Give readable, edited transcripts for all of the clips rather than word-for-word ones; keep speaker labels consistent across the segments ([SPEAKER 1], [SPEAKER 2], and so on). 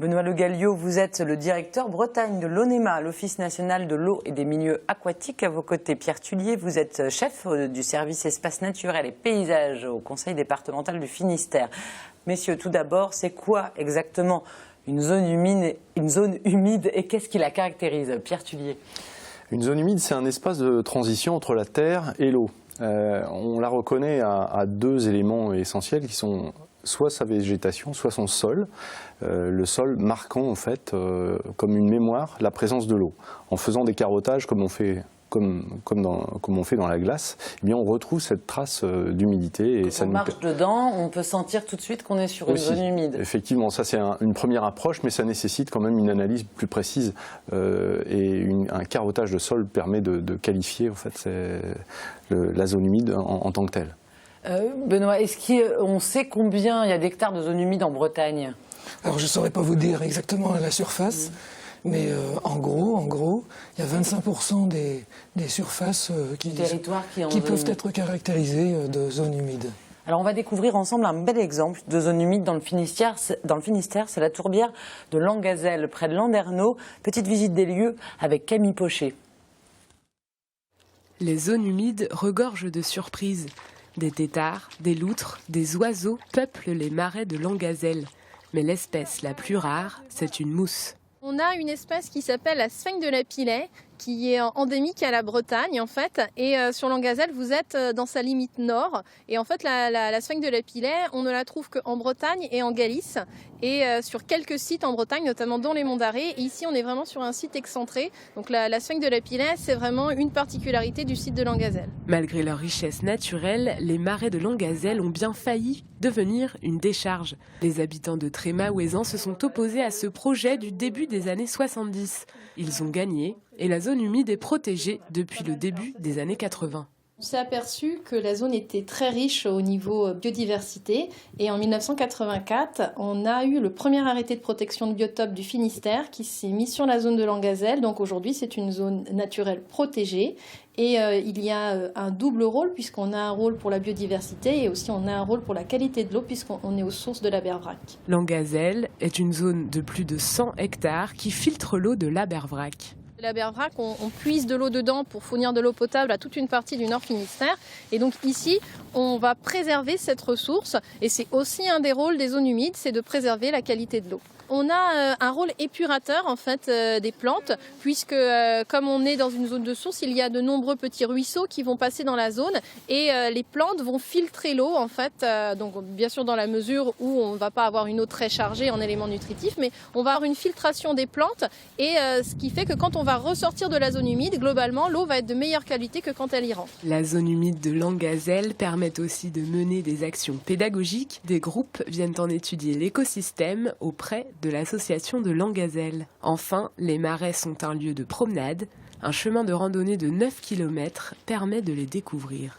[SPEAKER 1] Benoît Le Gallio, vous êtes le directeur Bretagne de l'ONEMA, l'Office national de l'eau et des milieux aquatiques. À vos côtés, Pierre Tullier, vous êtes chef du service espaces naturels et paysages au Conseil départemental du Finistère. Messieurs, tout d'abord, c'est quoi exactement une zone humide et qu'est-ce qui la caractérise? Pierre Tullier.
[SPEAKER 2] Une zone humide, c'est un espace de transition entre la terre et l'eau. On la reconnaît à deux éléments essentiels qui sont soit sa végétation, soit son sol. Le sol marquant en fait comme une mémoire la présence de l'eau. En faisant des carottages comme on fait dans la glace, eh bien on retrouve cette trace d'humidité.
[SPEAKER 1] Quand on marche dedans, on peut sentir tout de suite qu'on est sur une zone humide.
[SPEAKER 2] Effectivement, ça c'est une première approche, mais ça nécessite quand même une analyse plus précise. Un carottage de sol permet de qualifier en fait, la zone humide en tant que telle.
[SPEAKER 1] Benoît, est-ce qu'on sait combien il y a d'hectares de zones humides en Bretagne?
[SPEAKER 3] Alors je ne saurais pas vous dire exactement la surface. Mais en gros, il y a 25% des surfaces qui peuvent être caractérisées de zones humides.
[SPEAKER 1] Alors on va découvrir ensemble un bel exemple de zone humide dans le Finistère. C'est la tourbière de Langazel, près de Landerneau. Petite visite des lieux avec Camille Pochet.
[SPEAKER 4] Les zones humides regorgent de surprises. Des têtards, des loutres, des oiseaux peuplent les marais de Langazel. Mais l'espèce la plus rare, c'est une mousse.
[SPEAKER 5] On a une espèce qui s'appelle la sphinx de Lapillet, qui est endémique à la Bretagne en fait. Et sur Langazel, vous êtes dans sa limite nord. Et en fait, la sphinx de Lapillet, on ne la trouve qu'en Bretagne et en Galice. Et sur quelques sites en Bretagne, notamment dans les Monts d'Arrée. Et ici, on est vraiment sur un site excentré. Donc la sphinx de Lapillet, c'est vraiment une particularité du site de Langazel.
[SPEAKER 4] Malgré leur richesse naturelle, les marais de Langazel ont bien failli devenir une décharge. Les habitants de Tréma-Ouezan se sont opposés à ce projet du début des années 70. Ils ont gagné et la zone humide est protégée depuis le début des années 80.
[SPEAKER 5] On s'est aperçu que la zone était très riche au niveau biodiversité et en 1984, on a eu le premier arrêté de protection de biotope du Finistère qui s'est mis sur la zone de Langazel. Donc aujourd'hui, c'est une zone naturelle protégée et il y a un double rôle puisqu'on a un rôle pour la biodiversité et aussi on a un rôle pour la qualité de l'eau puisqu'on est aux sources de l'Abervrac.
[SPEAKER 4] Langazel est une zone de plus de 100 hectares qui filtre l'eau de l'Abervrac.
[SPEAKER 5] L'Abervrac, on puise de l'eau dedans pour fournir de l'eau potable à toute une partie du Nord Finistère. Et donc ici, on va préserver cette ressource. Et c'est aussi un des rôles des zones humides, c'est de préserver la qualité de l'eau. On a un rôle épurateur en fait des plantes, puisque comme on est dans une zone de source, il y a de nombreux petits ruisseaux qui vont passer dans la zone et les plantes vont filtrer l'eau en fait. Donc bien sûr dans la mesure où on ne va pas avoir une eau très chargée en éléments nutritifs, mais on va avoir une filtration des plantes et ce qui fait que quand on va ressortir de la zone humide, globalement l'eau va être de meilleure qualité que quand elle y rentre.
[SPEAKER 4] La zone humide de Langazel permet aussi de mener des actions pédagogiques. Des groupes viennent en étudier l'écosystème auprès de l'association de Langazel. Enfin, les marais sont un lieu de promenade. Un chemin de randonnée de 9 km permet de les découvrir.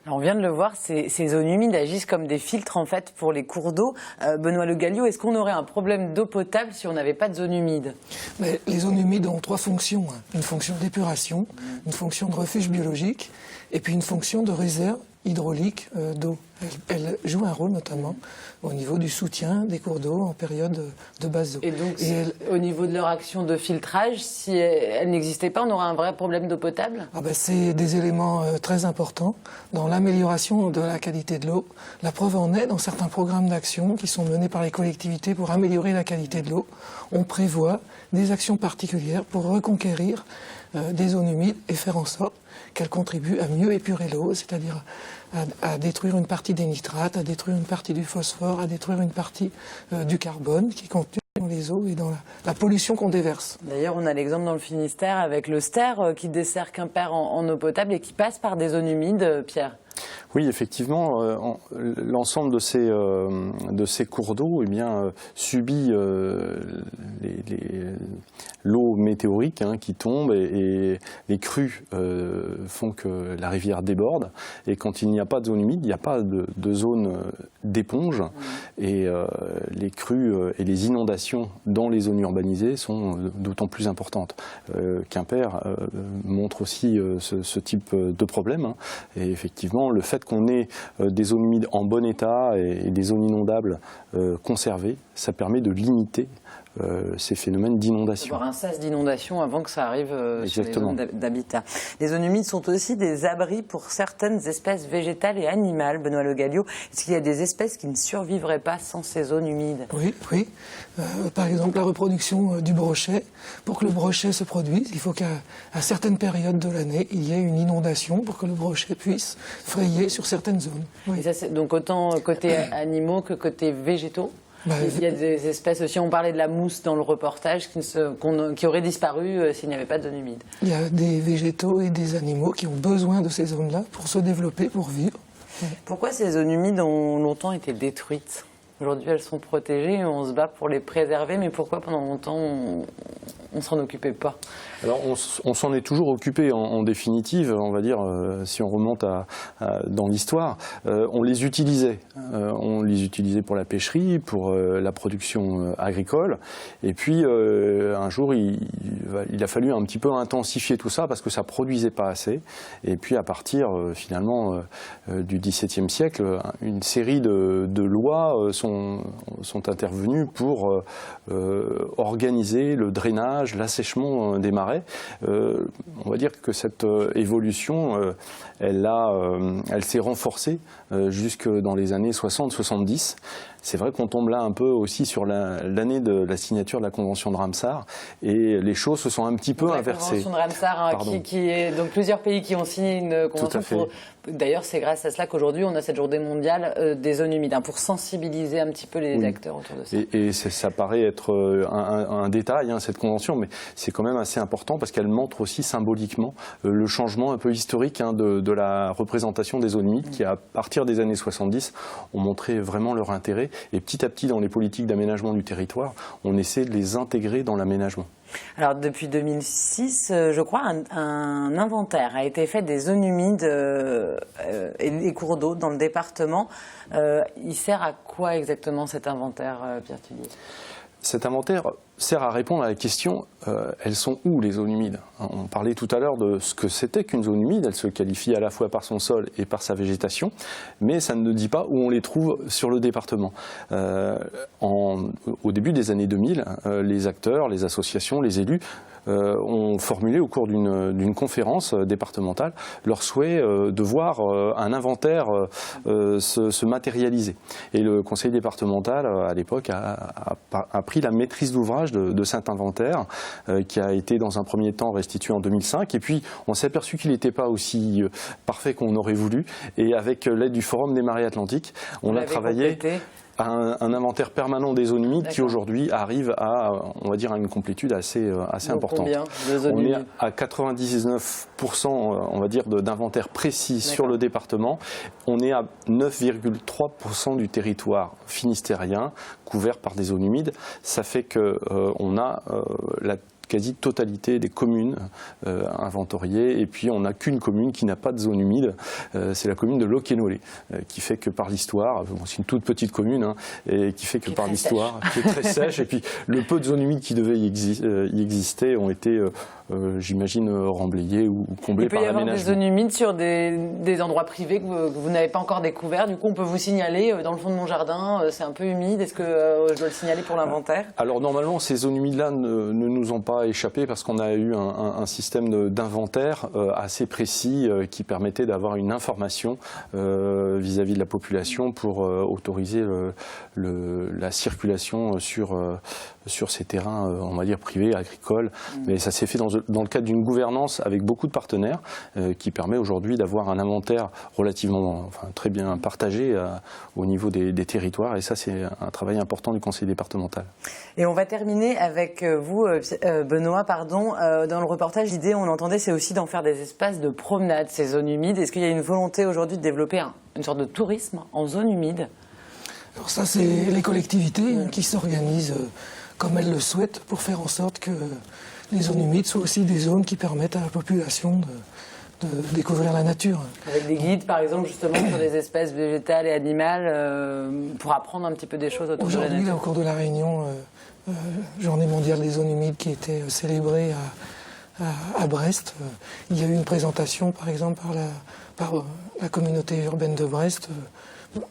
[SPEAKER 1] Alors on vient de le voir, ces zones humides agissent comme des filtres en fait pour les cours d'eau. Benoît Le Gallio, est-ce qu'on aurait un problème d'eau potable si on n'avait pas de zone humide?
[SPEAKER 3] Mais les zones humides ont trois fonctions. Une fonction d'épuration, une fonction de refuge biologique et puis une fonction de réserve hydraulique d'eau. Elle joue un rôle notamment au niveau du soutien des cours d'eau en période de basse d'eau.
[SPEAKER 1] Et donc, au niveau de leur action de filtrage, si elle n'existait pas, on aurait un vrai problème d'eau potable?
[SPEAKER 3] C'est des éléments très importants dans l'amélioration de la qualité de l'eau. La preuve en est, dans certains programmes d'action qui sont menés par les collectivités pour améliorer la qualité de l'eau, on prévoit des actions particulières pour reconquérir des zones humides et faire en sorte qu'elles contribuent à mieux épurer l'eau, c'est-à-dire à détruire une partie des nitrates, à détruire une partie du phosphore, à détruire une partie du carbone qui est contenu dans les eaux et dans la pollution qu'on déverse.
[SPEAKER 1] D'ailleurs, on a l'exemple dans le Finistère avec le Ster qui dessert Quimper en eau potable et qui passe par des zones humides, Pierre.
[SPEAKER 2] Oui, effectivement, l'ensemble de ces cours d'eau subit l'eau météorique qui tombe et les crues font que la rivière déborde. Et quand il n'y a pas de zone humide, il n'y a pas de zone d'éponge. Et les crues et les inondations dans les zones urbanisées sont d'autant plus importantes. Quimper montre aussi ce type de problème. Et effectivement, le fait fait qu'on ait des zones humides en bon état et des zones inondables conservées, ça permet de limiter ces phénomènes d'inondation.
[SPEAKER 1] Avoir un sas d'inondation avant que ça arrive sur les zones d'habitat. Les zones humides sont aussi des abris pour certaines espèces végétales et animales. Benoît Le Gallio, est-ce qu'il y a des espèces qui ne survivraient pas sans ces zones humides?
[SPEAKER 3] Oui, oui. Par exemple, la reproduction du brochet. Pour que le brochet se produise, il faut qu'à certaines périodes de l'année, il y ait une inondation pour que le brochet puisse frayer sur certaines zones. Oui.
[SPEAKER 1] Et ça, c'est donc autant côté animaux que côté végétaux? Il y a des espèces aussi, on parlait de la mousse dans le reportage, qui auraient disparu s'il n'y avait pas de zone humide.
[SPEAKER 3] Il y a des végétaux et des animaux qui ont besoin de ces zones-là pour se développer, pour vivre.
[SPEAKER 1] Pourquoi ces zones humides ont longtemps été détruites? Aujourd'hui, elles sont protégées, on se bat pour les préserver, mais pourquoi pendant longtemps on ne s'en occupait pas?
[SPEAKER 2] Alors on s'en est toujours occupé en définitive, on va dire, si on remonte dans l'histoire, on les utilisait. On les utilisait pour la pêcherie, pour la production agricole, et puis un jour il a fallu un petit peu intensifier tout ça parce que ça produisait pas assez, et puis à partir finalement du XVIIe siècle, une série de lois sont intervenues pour organiser le drainage, l'assèchement des marais. On va dire que cette évolution, elle s'est renforcée jusque dans les années 60-70. C'est vrai qu'on tombe là un peu aussi sur l'année de la signature de la Convention de Ramsar, et les choses se sont un petit peu inversées.
[SPEAKER 1] La Convention de Ramsar, qui est donc plusieurs pays qui ont signé une convention. D'ailleurs, c'est grâce à cela qu'aujourd'hui on a cette journée mondiale des zones humides, pour sensibiliser un petit peu les acteurs autour de ça.
[SPEAKER 2] Et ça paraît être un détail, cette convention, mais c'est quand même assez important parce qu'elle montre aussi symboliquement le changement un peu historique de la représentation des zones humides qui, à partir des années 70, ont montré vraiment leur intérêt. Et petit à petit, dans les politiques d'aménagement du territoire, on essaie de les intégrer dans l'aménagement.
[SPEAKER 1] Alors, depuis 2006, je crois, un inventaire a été fait des zones humides et des cours d'eau dans le département. Il sert à quoi exactement cet inventaire, Pierre Tullier ?
[SPEAKER 2] Cet inventaire sert à répondre à la question elles sont où les zones humides? On parlait tout à l'heure de ce que c'était qu'une zone humide. Elle se qualifie à la fois par son sol et par sa végétation, mais ça ne dit pas où on les trouve sur le département. Au début des années 2000, les acteurs, les associations, les élus ont formulé au cours d'une conférence départementale leur souhait de voir un inventaire se matérialiser. Et le conseil départemental, à l'époque, a pris la maîtrise d'ouvrage de cet inventaire qui a été dans un premier temps restitué en 2005. Et puis, on s'est aperçu qu'il n'était pas aussi parfait qu'on aurait voulu. Et avec l'aide du Forum des Marais Atlantiques, on a travaillé un inventaire permanent des zones humides qui aujourd'hui arrive à, on va dire, à une complétude assez importante.
[SPEAKER 1] Combien de zones humides ?
[SPEAKER 2] On est à 99%, on va dire, d'inventaire précis sur le département. On est à 9,3% du territoire finistérien couvert par des zones humides. Ça fait que on a la quasi-totalité des communes inventoriées, et puis on n'a qu'une commune qui n'a pas de zone humide, c'est la commune de Locquénolé, qui fait que par l'histoire, c'est une toute petite commune, et qui fait que par l'histoire, qui est très sèche, et puis le peu de zones humides qui devaient y exister ont été, j'imagine, remblayées ou comblées par l'aménagement.
[SPEAKER 1] Il peut y avoir des zones humides sur des endroits privés que vous n'avez pas encore découverts, du coup on peut vous signaler, dans le fond de mon jardin, c'est un peu humide, est-ce que je dois le signaler pour l'inventaire ?
[SPEAKER 2] Alors normalement, ces zones humides-là ne nous ont pas échappé parce qu'on a eu un système d'inventaire assez précis qui permettait d'avoir une information vis-à-vis de la population pour autoriser la circulation sur ces terrains, on va dire, privés, agricoles. Mais ça s'est fait dans le cadre d'une gouvernance avec beaucoup de partenaires qui permet aujourd'hui d'avoir un inventaire relativement, très bien partagé au niveau des territoires. Et ça, c'est un travail important du conseil départemental.
[SPEAKER 1] Et on va terminer avec vous, Benoît, dans le reportage, l'idée, on entendait, c'est aussi d'en faire des espaces de promenade, ces zones humides. Est-ce qu'il y a une volonté aujourd'hui de développer une sorte de tourisme en zone humide ?
[SPEAKER 3] Alors ça, c'est les collectivités qui s'organisent comme elles le souhaitent pour faire en sorte que les zones humides soient aussi des zones qui permettent à la population de découvrir la nature.
[SPEAKER 1] Avec des guides, par exemple, justement, sur des espèces végétales et animales, pour apprendre un petit peu des choses autour de la nature.
[SPEAKER 3] Aujourd'hui, au cours de la réunion, Journée mondiale des zones humides qui était célébrée à Brest. Il y a eu une présentation, par exemple, par la communauté urbaine de Brest,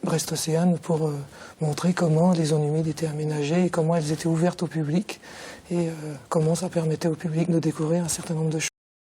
[SPEAKER 3] Brest Océane, pour montrer comment les zones humides étaient aménagées et comment elles étaient ouvertes au public et comment ça permettait au public de découvrir un certain nombre de choses.